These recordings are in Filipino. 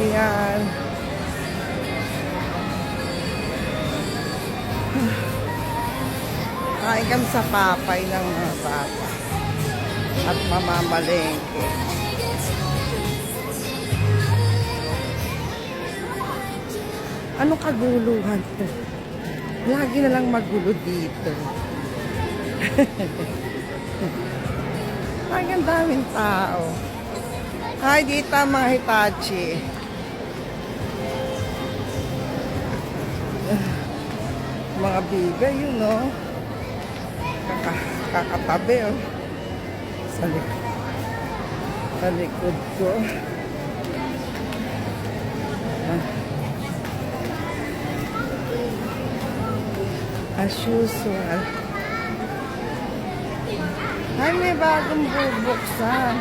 Ayan. Kain kami sa papay ng mga bata. At mamamalengke. Anong kaguluhan to? Lagi na lang magulo dito. Ay, ang daming tao. Ay, dito mga Hitachi. Mga biga, yun, no? Kakatabi, oh. Sa likod ko. As usual. Ay, may bagong bubuksan.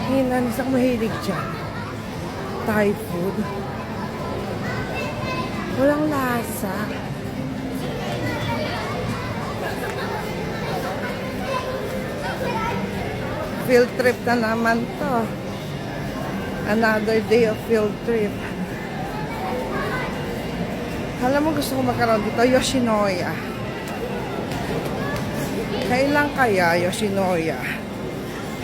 Hinanis ako mahilig dyan. Thai food. Walang lasa. Field trip na naman to. Another day of field trip. Alam mo, gusto ko magkaroon dito, Yoshinoya. Kailan kaya, Yoshinoya?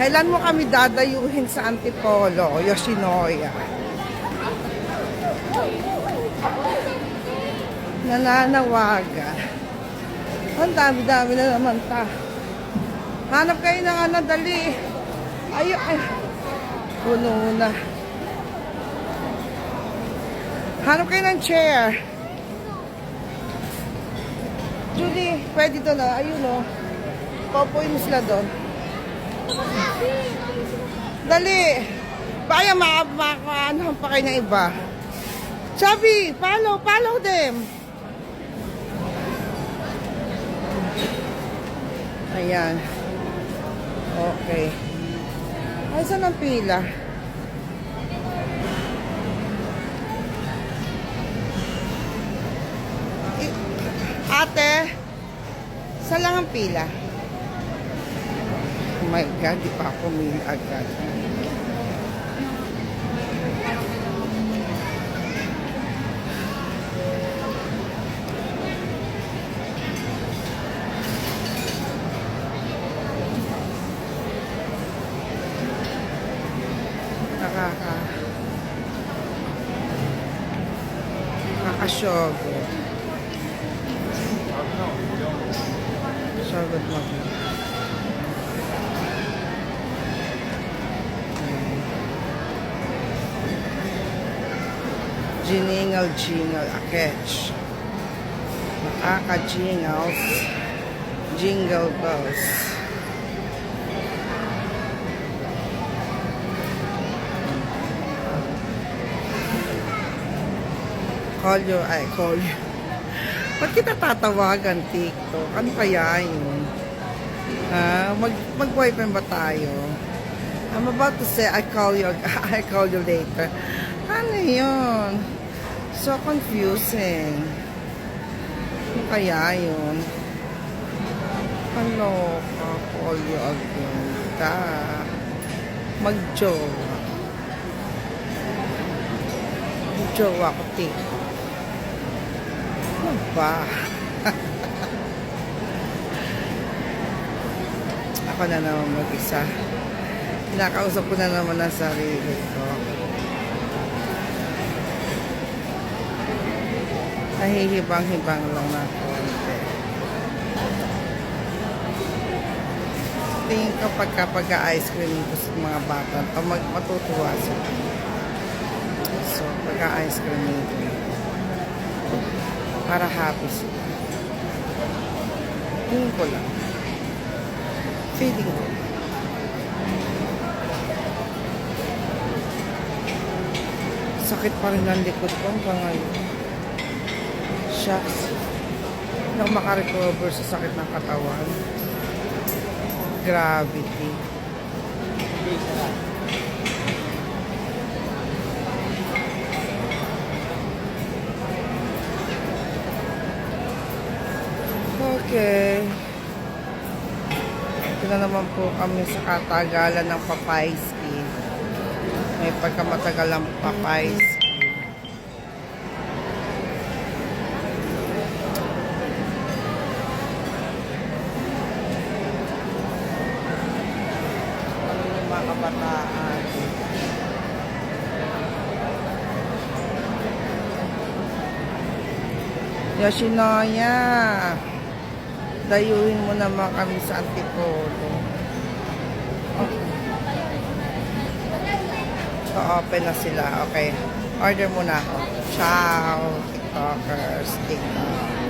Kailan mo kami dadayuhin sa Antipolo, Yoshinoya? Nananawagan. Ang dami-dami na naman ta. Hanap kayo ng ano, dali. Ayun, ay. Puno na. Hanap kayo ng chair. Julie, pwede to na. Ayun, o. Paupuin mo sila doon. Dali. Baya makakaanahan pa kayo ng iba. Chubby, follow them. Ayan. Okay. Ay, saan ang pila? Ate, saan lang ang pila? Oh my God, di pa ako mili agad. Nakasyogo. Syogod mo. Jingle, aketch. Nakaka-jingles. Jingle bells. Call you. Ba't kita tatawagan, TikTok? Ano kaya yun? Mag-boyfriend ba tayo? I'm about to say, I call you later. Ano yun? So confusing. Ano kaya yun? Ano? Call you again. Mag-jowa. Mag-jowa ko, TikTok. Ano ba? Ako na naman mag-isa. Kinakausap ko na naman ang sarili ko. Nahihibang-hibang lang na konti. Tingin ko pagka-ice cream ito sa mga bata, matutuwa sila. So, pagka-ice cream ito. Para happy sila. Tingin ko lang. Feeling ko. Sakit pa rin ang likod ko hanggang ngayon. Shucks. Hindi ako makarecover sa sakit ng katawan. Gravity. Okay. Ito na naman po kami sa katagalan ng Papayski. May pagkamatagal ang Popeyes. Ano yung mga kabataan? Yoshinoya, dayuhin mo naman kami sa Antipolo. So, open na sila. Okay. Order muna ako. Ciao, TikTokers. TikTok.